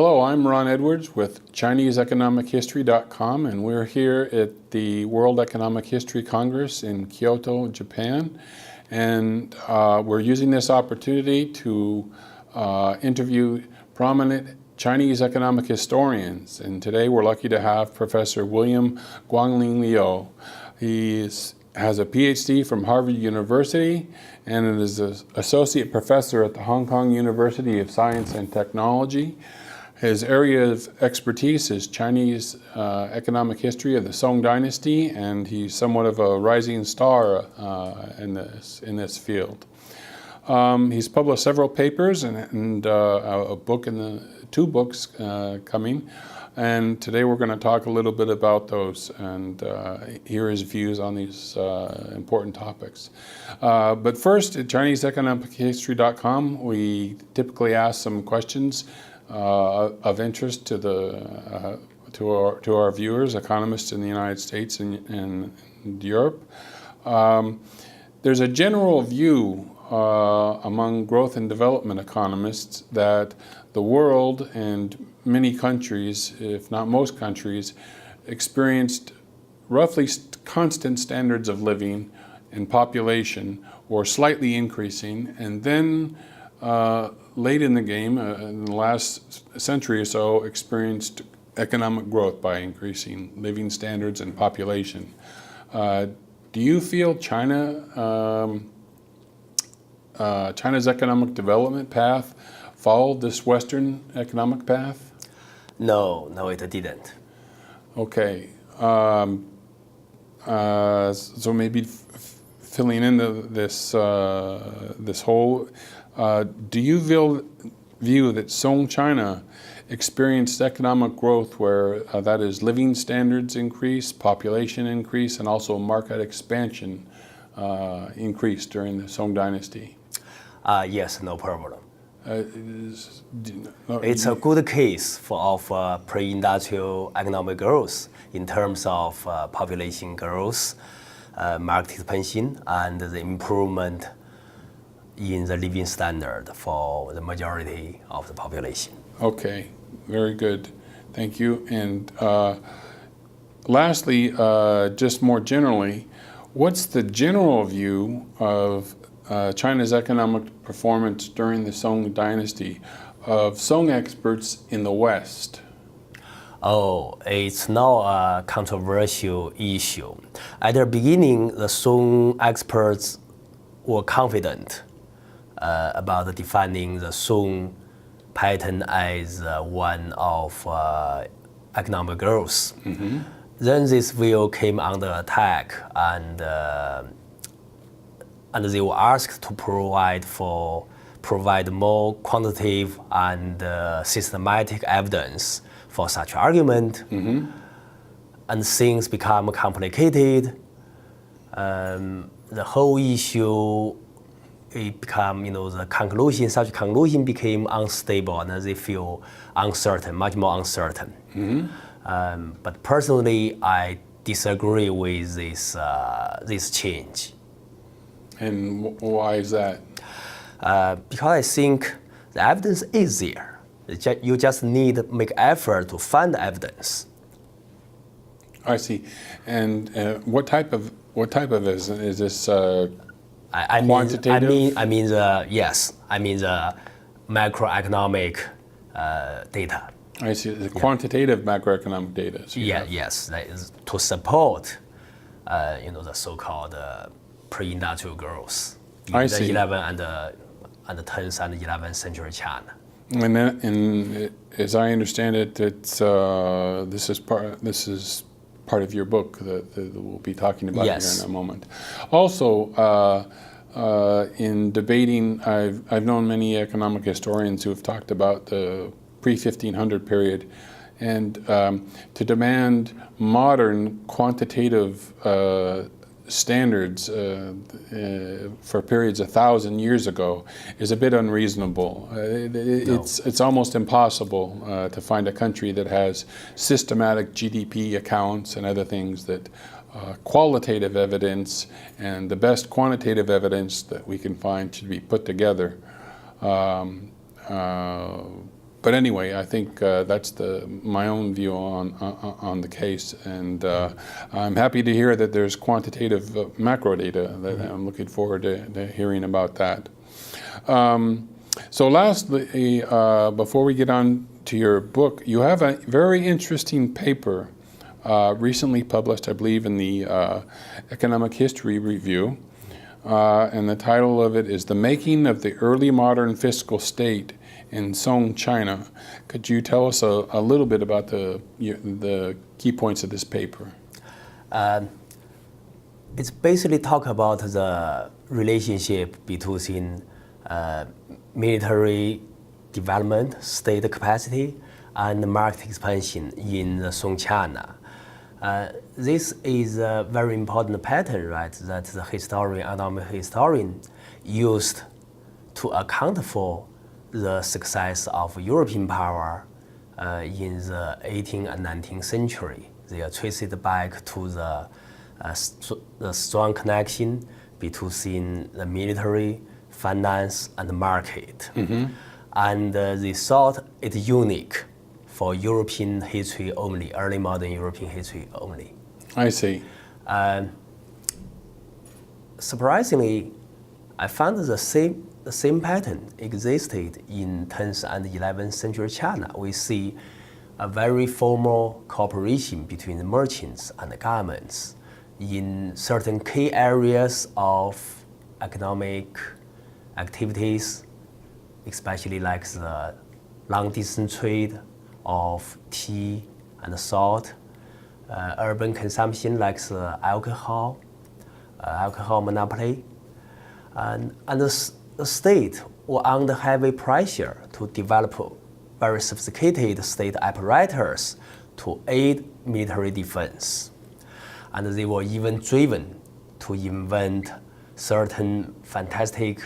Hello, I'm Ron Edwards with ChineseEconomicHistory.com, and we're here at the World Economic History Congress in Kyoto, Japan. And we're using this opportunity to interview prominent Chinese economic historians. And today we're lucky to have Professor William Guanglin Liu. He has a PhD from Harvard University and is an associate professor at the Hong Kong University of Science and Technology. His area of expertise is Chinese economic history of the Song Dynasty, and he's somewhat of a rising star in this field. He's published several papers and a book and two books coming, and today we're going to talk a little bit about those and hear his views on these important topics. But first, at ChineseEconomicHistory.com, we typically ask some questions of interest to our viewers, economists in the United States and Europe. There's a general view among growth and development economists that the world and many countries, if not most countries, experienced roughly constant standards of living and population, or slightly increasing, and then late in the game, in the last century or so, experienced economic growth by increasing living standards and population. Do you feel China's economic development path followed this Western economic path? No, it didn't. Okay. So maybe filling in this whole. Do you view that Song China experienced economic growth where that is living standards increase, population increase, and also market expansion increase during the Song Dynasty? Yes, no problem. It's a good case of pre-industrial economic growth in terms of population growth, market expansion, and the improvement in the living standard for the majority of the population. Okay, very good. Thank you. And lastly, just more generally, what's the general view of China's economic performance during the Song Dynasty of Song experts in the West? Oh, it's not a controversial issue. At the beginning, the Song experts were confident about defining the Song pattern as one of economic growth. Mm-hmm. Then this view came under attack, and they were asked to provide more quantitative and systematic evidence for such argument. Mm-hmm. And things become complicated. The whole issue, such conclusion became unstable, and they feel uncertain, much more uncertain. Mm-hmm. But personally, I disagree with this change. And why is that? Because I think the evidence is there. You just need to make effort to find the evidence. I see. And what type of is this? Quantitative? I mean the macroeconomic data. I see. The quantitative macroeconomic data. So yes, that is to support, the so-called pre-industrial growth in the 11th and the 10th and 11th century China. And as I understand it, it's this is part of your book that we'll be talking about here in a moment. Also, in debating, I've known many economic historians who have talked about the pre-1500 period, and to demand modern quantitative standards for periods 1,000 years ago is a bit unreasonable. It's almost impossible to find a country that has systematic GDP accounts and other things that qualitative evidence and the best quantitative evidence that we can find should be put together. But anyway, I think that's my own view on the case, and I'm happy to hear that there's quantitative macro data. That I'm looking forward to hearing about that. So lastly, before we get on to your book, you have a very interesting paper recently published, I believe, in the Economic History Review, and the title of it is "The Making of the Early Modern Fiscal State in Song China." Could you tell us a little bit about the key points of this paper? It's basically talk about the relationship between military development, state capacity, and market expansion in the Song China. This is a very important pattern, right, that the economic historian used to account for the success of European power in the 18th and 19th century. They are traced back to the strong connection between the military, finance, and the market. And they thought it unique for European history only, early modern European history only. I see. Surprisingly, I found the same pattern existed in 10th and 11th century China. We see a very formal cooperation between the merchants and the governments in certain key areas of economic activities, especially like the long-distance trade of tea and salt, urban consumption like the alcohol monopoly, and the state were under heavy pressure to develop very sophisticated state apparatus to aid military defense. And they were even driven to invent certain fantastic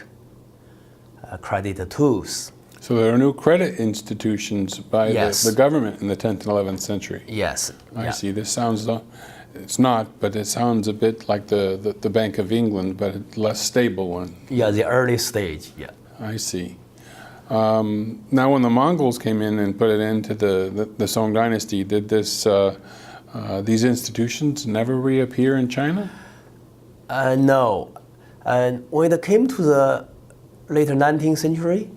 credit tools. So there are new credit institutions by Yes. the government in the 10th and 11th century. Yes. I see. This sounds, it's not, but it sounds a bit like the Bank of England, but a less stable one. Yeah, the early stage, yeah. I see. Now, when the Mongols came in and put it into the Song Dynasty, did these institutions never reappear in China? No. And when it came to the later 19th century,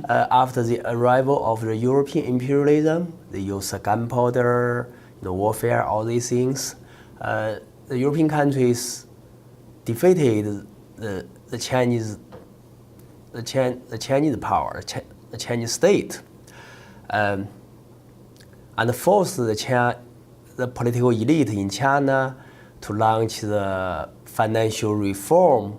after the arrival of the European imperialism, they used gunpowder, warfare, all these things. The European countries defeated the Chinese power, the Chinese state, and forced the political elite in China to launch the financial reform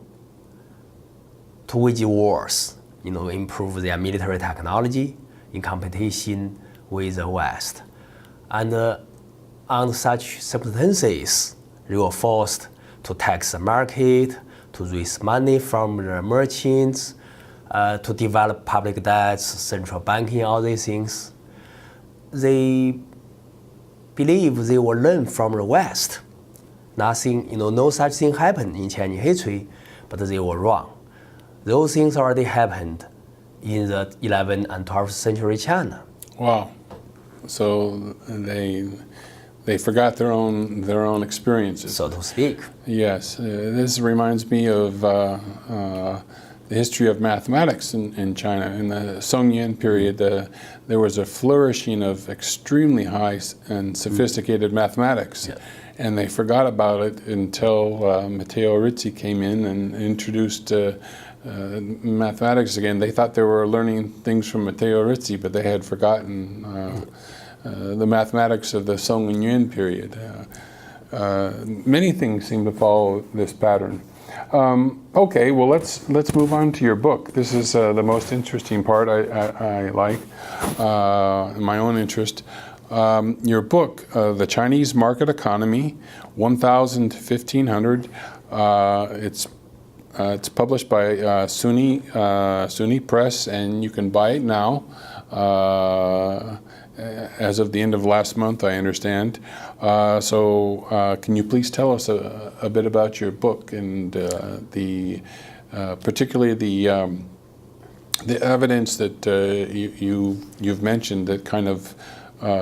to wage wars, improve their military technology in competition with the West. And under such circumstances, they were forced to tax the market, to raise money from the merchants, to develop public debts, central banking, all these things. They believe they will learn from the West. Nothing, no such thing happened in Chinese history, but they were wrong. Those things already happened in the 11th and 12th century China. Wow. So they forgot their own experiences, so to speak. Yes. This reminds me of the history of mathematics in China. In the Song Yan period, there was a flourishing of extremely high and sophisticated mathematics. Yeah. And they forgot about it until Matteo Rizzi came in and introduced mathematics again. They thought they were learning things from Matteo Rizzi, but they had forgotten the mathematics of the Song and Yuan period. Many things seem to follow this pattern. Okay, well let's move on to your book. This is the most interesting part I like, my own interest. Your book, The Chinese Market Economy, 1000 to 1500. It's published by SUNY Press, and you can buy it now. As of the end of last month, I understand. So can you please tell us a bit about your book and particularly the evidence that you've mentioned that kind of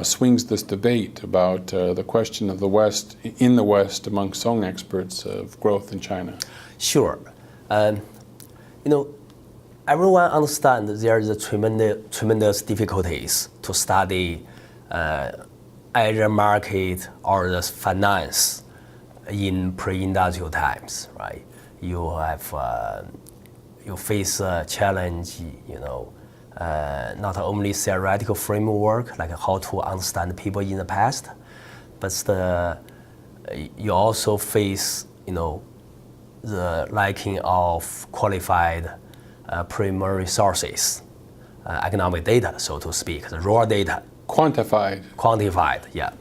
swings this debate about the question of the West, in the West, among Song experts, of growth in China? Sure. Everyone understands there is a tremendous difficulties to study either market or the finance in pre-industrial times, right? You face a challenge, not only theoretical framework, like how to understand people in the past, but you also face, the lacking of qualified primary sources, economic data, so to speak, the raw data. Quantified, yeah.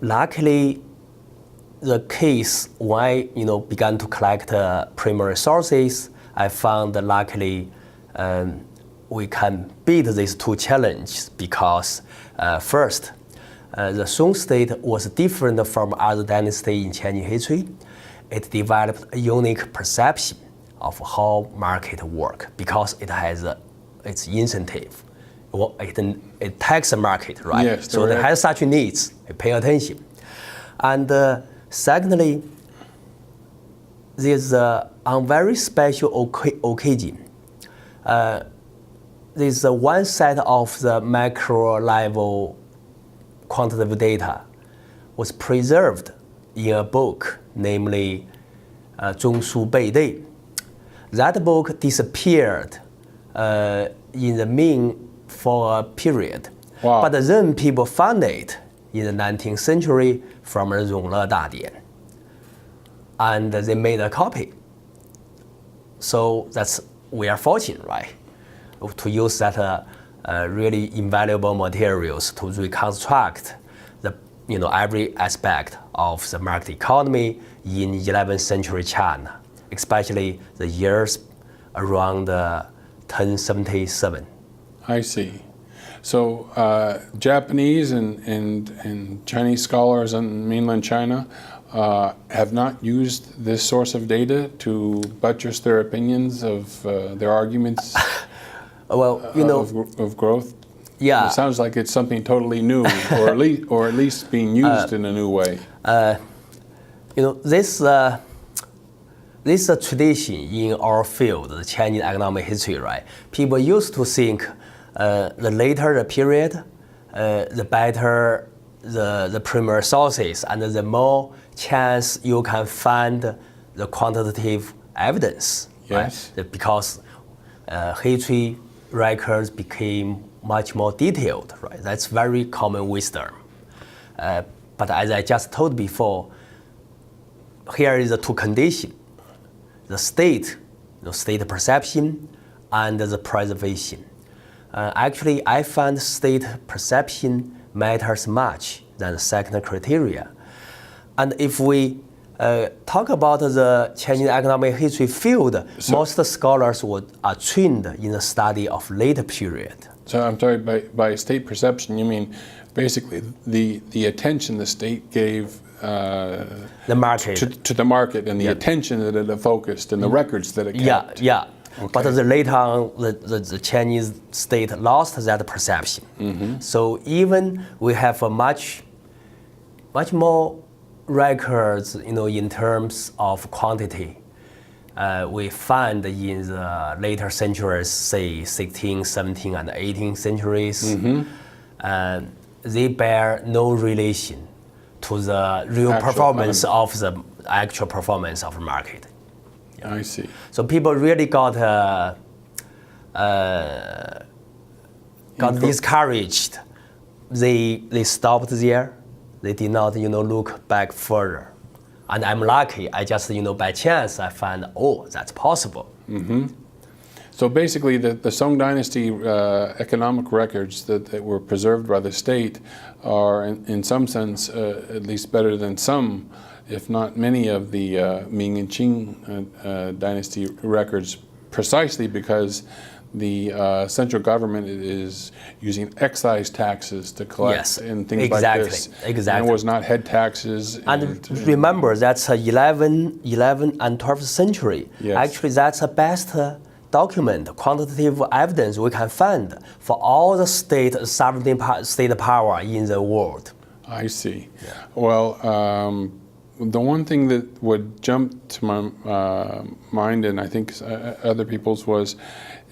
Luckily, the case when I began to collect primary sources, I found that luckily we can beat these two challenges because first, the Song state was different from other dynasties in Chinese history. It developed a unique perception of how market work because it has its incentive. It tax the market, right? Yes, so it has such needs. Pay attention. And secondly, there's on very special occasion, there's one set of the macro level quantitative data was preserved in a book, namely Zhong Su Bei Dei. That book disappeared in the Ming for a period. Wow. But then people found it in the 19th century from the Rongle Dadian. And they made a copy. So we are fortunate, right? To use that really invaluable materials to reconstruct every aspect of the market economy in 11th century China, especially the years around 1077. I see. So Japanese and Chinese scholars in mainland China have not used this source of data to buttress their opinions of their arguments of growth? Yeah. It sounds like it's something totally new, or at least being used in a new way. This tradition in our field, the Chinese economic history, right? People used to think the later the period, the better the primary sources, and the more chance you can find the quantitative evidence. Yes. Right? Because history records became much more detailed. Right? That's very common wisdom. But as I just told before, here is the two conditions: the state perception, and the preservation. Actually, I find state perception matters much than the second criteria. And if we talk about the Chinese economic history field, most scholars are trained in the study of later period. So I'm sorry, by state perception, you mean basically the attention the state gave the market to the market, and the attention that it focused, and the records that it kept. Yeah. Okay. But later on, the Chinese state lost that perception. Mm-hmm. So even we have a much more records, in terms of quantity. We find in the later centuries, say 16th, 17th, and 18th centuries, they bear no relation to the real performance of the actual performance of the market. Yeah. I see. So people really got discouraged. They stopped there. They did not, look back further. And I'm lucky. I just, by chance, I found, that's possible. Mm-hmm. So basically, the Song Dynasty economic records that were preserved by the state are, in some sense, at least better than some, if not many, of the Ming and Qing dynasty records, precisely because the central government is using excise taxes to collect Yes, and things exactly, like this. exactly. And it was not head taxes. And remember, that's 11th and 12th century. Yes. Actually, that's the best document, quantitative evidence we can find for all the sovereign state power in the world. I see. Yeah. Well, the one thing that would jump to my mind, and I think other people's, was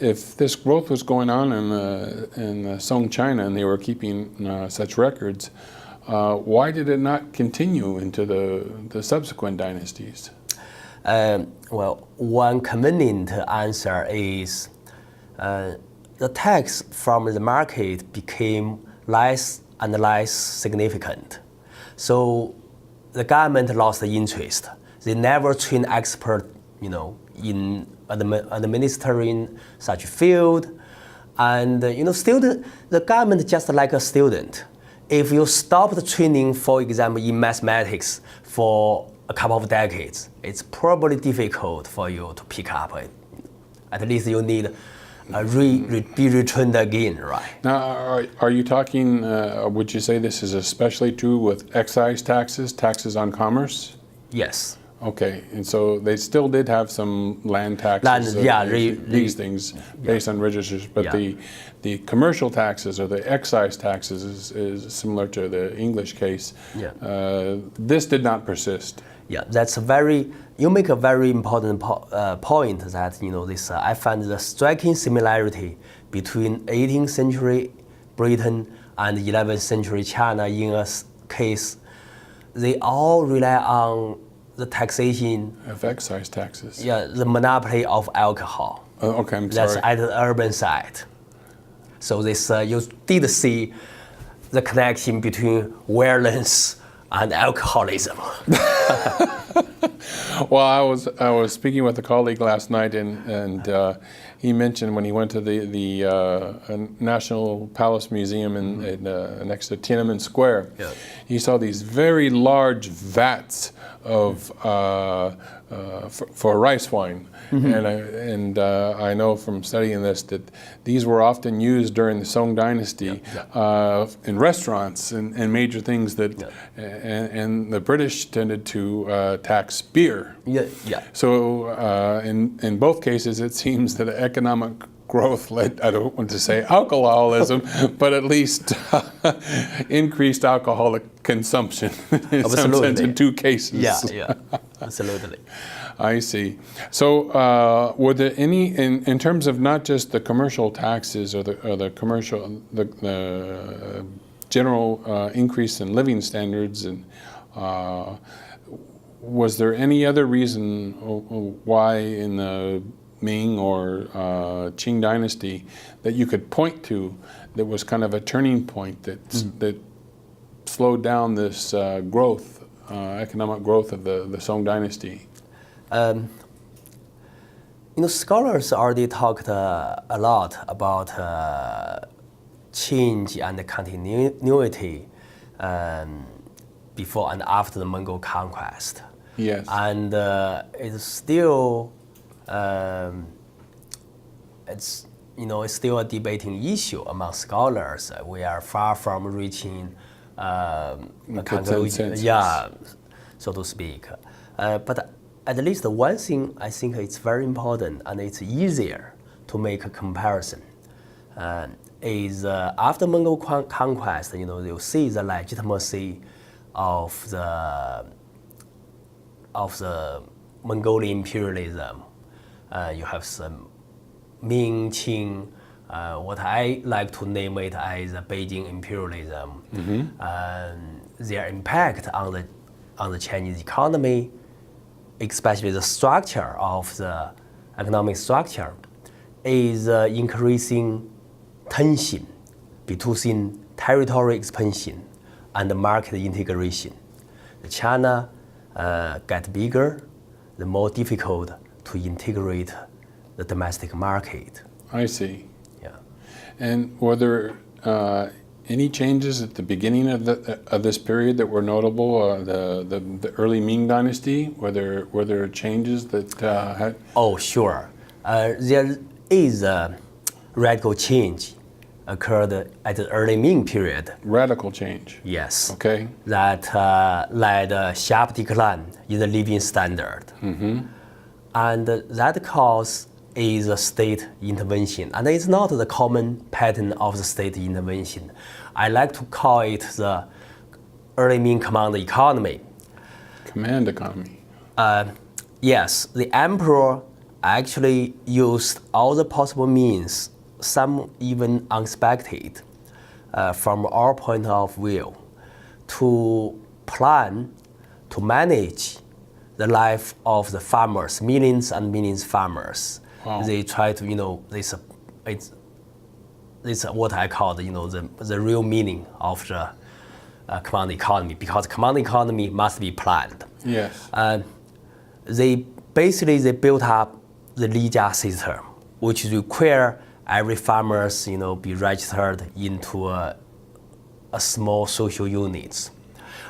if this growth was going on in Song China and they were keeping such records, why did it not continue into the subsequent dynasties? Well, one convenient answer is the tax from the market became less and less significant. So the government lost the interest. They never train expert, in administering such field. And, still the government just like a student. If you stop the training, for example, in mathematics for a couple of decades, it's probably difficult for you to pick up it. At least you need be retrained again, right? Now, are you talking, would you say this is especially true with excise taxes on commerce? Yes. Okay, and so they still did have some land taxes, these things based on registers, but the commercial taxes or the excise taxes is similar to the English case. Yeah. This did not persist. Yeah, you make a very important point that, this, I find the striking similarity between 18th century Britain and 11th century China in a case. They all rely on the taxation of excise taxes. Yeah, the monopoly of alcohol. Okay, I'm sorry. That's at the urban side. So this you did see the connection between violence and alcoholism. Well, I was speaking with a colleague last night, and he mentioned when he went to the National Palace Museum next to Tiananmen Square, he saw these very large vats of for rice wine, and I know from studying this that these were often used during the Song Dynasty in restaurants and major things that, and the British tended to tax beer. So in both cases, it seems that economic growth led, I don't want to say alcoholism, but at least increased alcoholic consumption in some sense in two cases. Yeah, absolutely. I see. So were there any, in terms of not just the commercial taxes or the commercial, the general increase in living standards, and was there any other reason why in the Ming or Qing dynasty that you could point to that was kind of a turning point that slowed down this growth, economic growth of the Song dynasty? Scholars already talked a lot about change and continuity before and after the Mongol conquest. Yes. And it's still it's still a debating issue among scholars. We are far from reaching a conclusion, so to speak. But at least one thing I think it's very important and it's easier to make a comparison is after Mongol conquest, you see the legitimacy of the Mongolian imperialism. You have some Ming, Qing, what I like to name it as Beijing imperialism. Their impact on the Chinese economy, especially the structure of the economic structure, is increasing tension between territory expansion and market integration. China get bigger, the more difficult to integrate the domestic market. I see. Yeah. And were there any changes at the beginning of this period that were notable? The early Ming dynasty, were there changes that had? Oh, sure. There is radical change occurred at the early Ming period. Radical change. Yes. Okay. That led a sharp decline in the living standard. And that cause is a state intervention. And it's not the common pattern of the state intervention. I like to call it the early Ming command economy. Command economy. Yes, the emperor actually used all the possible means, some even unexpected, from our point of view, to plan, to manage the life of the farmers, millions and millions of farmers. Wow. They try to, this is what I call, the real meaning of the command economy, because command economy must be planned. Yes. They built up the Lijia system, which require every farmers, be registered into a small social units.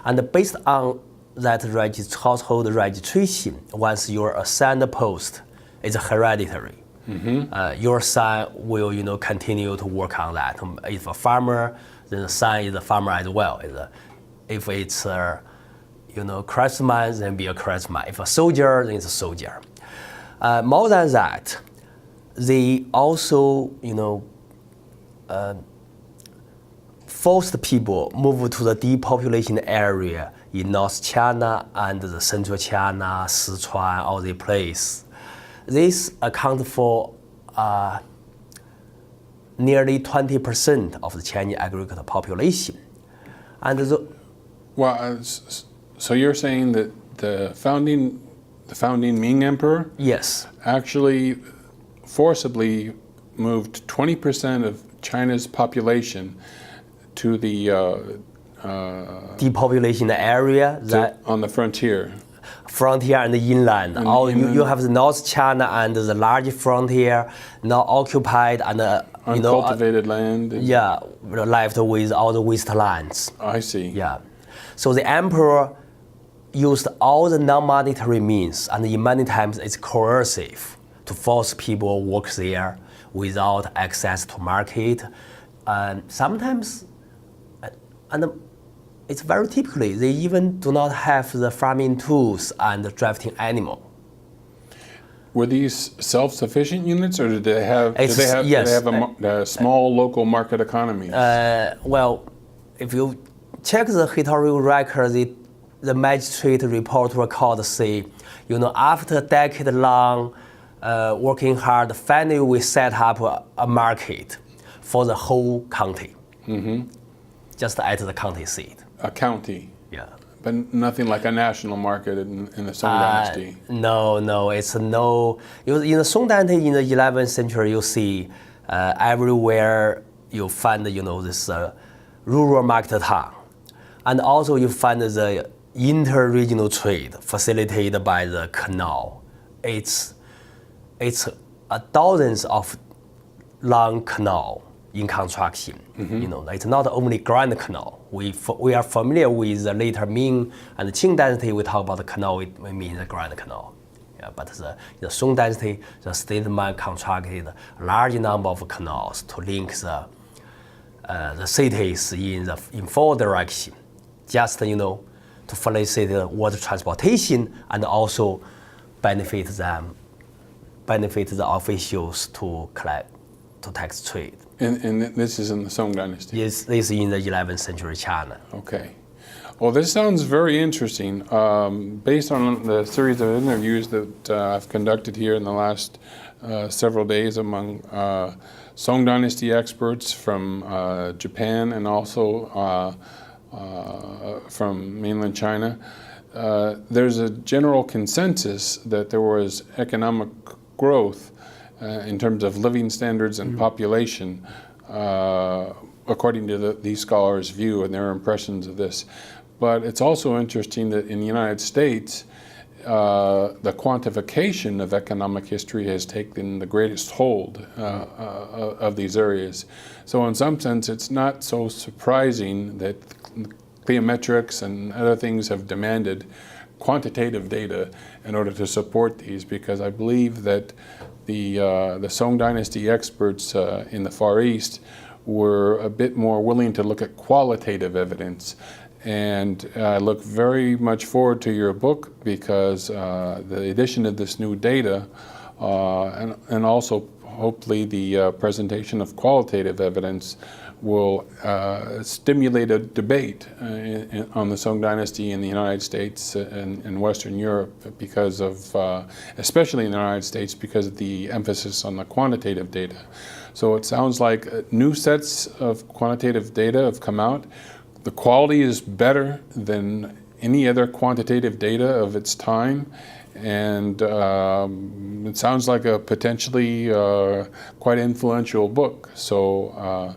And based on that household registration, once you're assigned a post, it's hereditary. Your son will, continue to work on that. If a farmer, then the son is a farmer as well. If it's a, craftsman, then be a craftsman. If a soldier, then it's a soldier. More than that, they also, forced people move to the depopulation area in North China and the Central China, Sichuan, all the places. This accounts for nearly 20% of the Chinese agricultural population. And so you're saying that the founding Ming emperor yes, actually forcibly moved 20% of China's population to the depopulation area that on the frontier. Frontier and the inland. You have the North China and the large frontier now occupied and Uncultivated land. left with all the wastelands. I see. Yeah, so the emperor used all the non-monetary means, and in many times it's coercive to force people to work there without access to market. Sometimes, and it's very typically, they even do not have the farming tools and the drafting animal. Were these self-sufficient units, or did they have Yes. a small local market economy? Well, if you check the historical record, the magistrate report record say, after a decade-long working hard, finally we set up a market for the whole county, just at the county seat. A county. Yeah. But nothing like a national market in the Song Dynasty. No, it's no. In the Song Dynasty in the 11th century, you see everywhere you find this rural market town, and also you find the inter-regional trade facilitated by the canal. It's thousands of long canal in construction. It's not only Grand Canal. We are familiar with the later Ming and Qing Dynasty. We talk about the canal, we mean the Grand Canal. Yeah, but the Song Dynasty, the statesman constructed a large number of canals to link the cities in four directions, just to facilitate the water transportation and also benefit the officials to tax trade. And this is in the Song Dynasty? Yes, this is in the 11th century China. Okay. Well, this sounds very interesting. Based on the series of interviews that I've conducted here in the last several days among Song Dynasty experts from Japan and also from mainland China, there's a general consensus that there was economic growth in terms of living standards and population, according to these scholars' view and their impressions of this. But it's also interesting that in the United States, the quantification of economic history has taken the greatest hold of these areas. So in some sense, it's not so surprising that Cliometrics and other things have demanded quantitative data in order to support these, because I believe that the Song Dynasty experts in the Far East were a bit more willing to look at qualitative evidence. And I look very much forward to your book because the addition of this new data and also hopefully the presentation of qualitative evidence will stimulate a debate on the Song Dynasty in the United States and Western Europe because of, especially in the United States, because of the emphasis on the quantitative data. So it sounds like new sets of quantitative data have come out. The quality is better than any other quantitative data of its time. And it sounds like a potentially quite influential book. So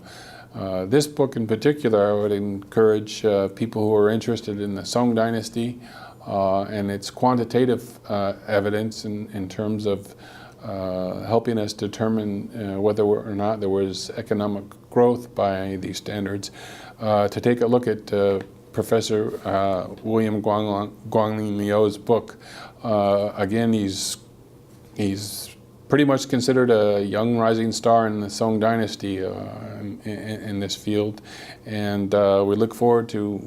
this book in particular, I would encourage people who are interested in the Song Dynasty and its quantitative evidence in terms of helping us determine whether or not there was economic growth by these standards, to take a look at Professor William Guanglin Liu's book. Again, he's pretty much considered a young rising star in the Song Dynasty in this field, and we look forward to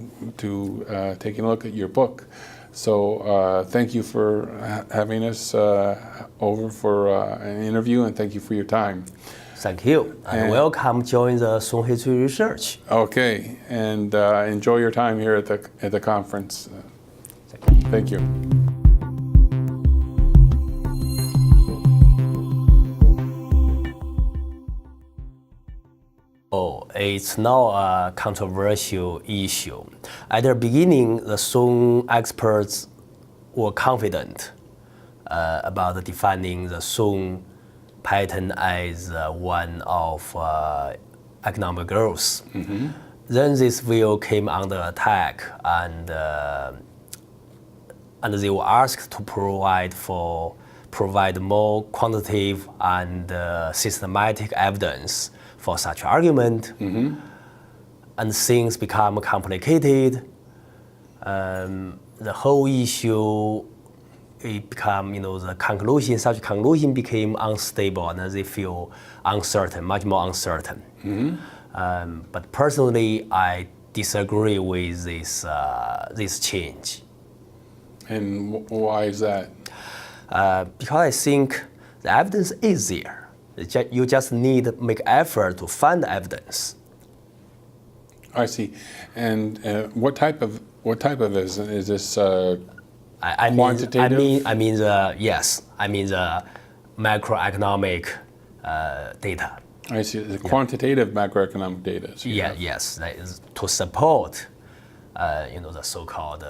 taking a look at your book. So thank you for having us over for an interview, and thank you for your time. Thank you, and welcome join the Song History Research. Okay, and enjoy your time here at the conference. Thank you. It's now a controversial issue. At the beginning, the Song experts were confident about defining the Song pattern as one of economic growth. Mm-hmm. Then this view came under attack, and they were asked to provide more quantitative and systematic evidence for such argument. Mm-hmm. And things become complicated. The whole issue, it become, the conclusion, such conclusion became unstable, and they feel uncertain, much more uncertain. Mm-hmm. But personally, I disagree with this change. And why is that? Because I think the evidence is there. You just need to make effort to find the evidence. I see. And what type of is this quantitative? I mean the macroeconomic data. I see. The quantitative macroeconomic data. So yes, that is to support the so-called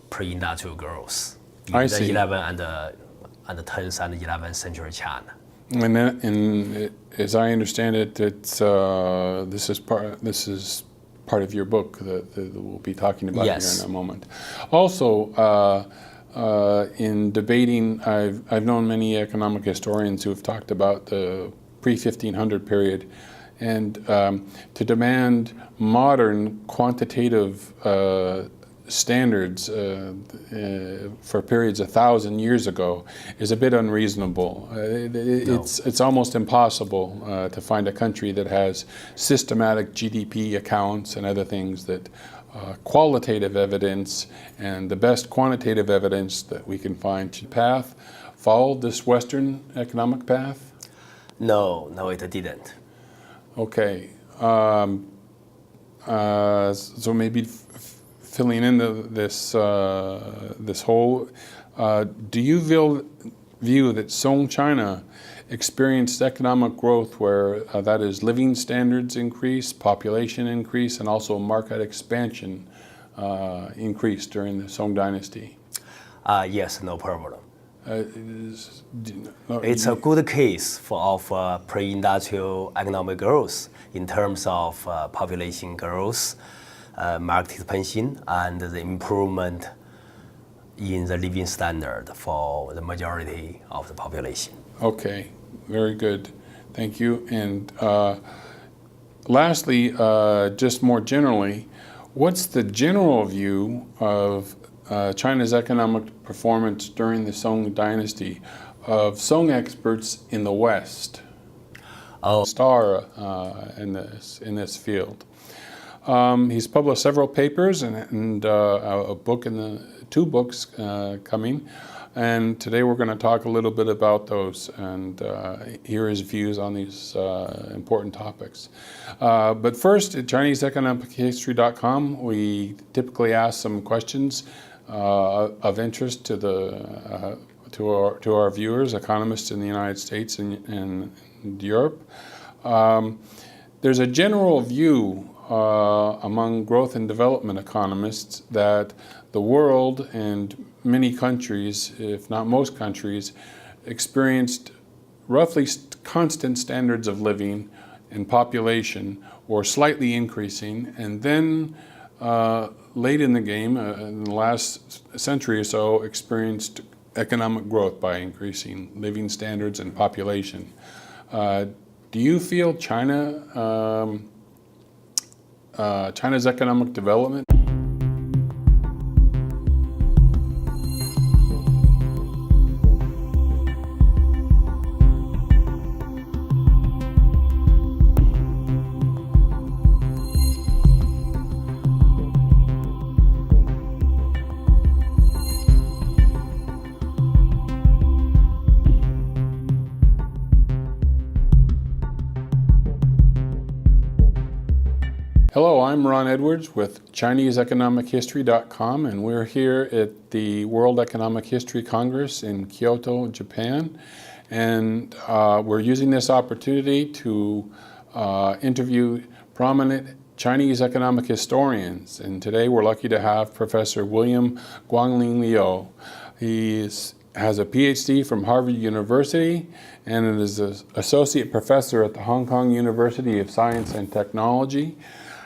pre-industrial growth in I the see. 11th and the 10th and 11th century China. And as I understand it, it's this is part of your book that we'll be talking about here in a moment. Also, in debating, I've known many economic historians who have talked about the pre-1500 period, and to demand modern quantitative standards for periods 1,000 years ago is a bit unreasonable. It's almost impossible to find a country that has systematic GDP accounts and other things that qualitative evidence and the best quantitative evidence that we can find path followed this Western economic path? No, it didn't. Okay. So maybe filling in this whole, do you view that Song China experienced economic growth where that is living standards increase, population increase, and also market expansion increase during the Song Dynasty? Yes, no problem. It's a good case of pre-industrial economic growth in terms of population growth, market expansion, and the improvement in the living standard for the majority of the population. Okay, very good. Thank you. And lastly, just more generally, what's the general view of China's economic performance during the Song Dynasty? of Song experts in the West. Oh, Star in this field. He's published several papers and a book two books coming. And today we're going to talk a little bit about those and hear his views on these important topics. But first, at ChineseEconomicHistory.com, we typically ask some questions of interest to our viewers, economists in the United States and Europe. There's a general view among growth and development economists that the world and many countries, if not most countries, experienced roughly constant standards of living and population, or slightly increasing, and then late in the game, in the last century or so, experienced economic growth by increasing living standards and population. Do you feel China's economic development? Hello, I'm Ron Edwards with ChineseEconomicHistory.com, and we're here at the World Economic History Congress in Kyoto, Japan. And we're using this opportunity to interview prominent Chinese economic historians. And today we're lucky to have Professor William Guanglin Liu. He has a PhD from Harvard University and is an associate professor at the Hong Kong University of Science and Technology.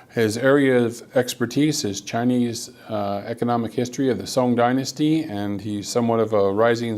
His area of expertise is Chinese economic history of the Song Dynasty, and he's somewhat of a rising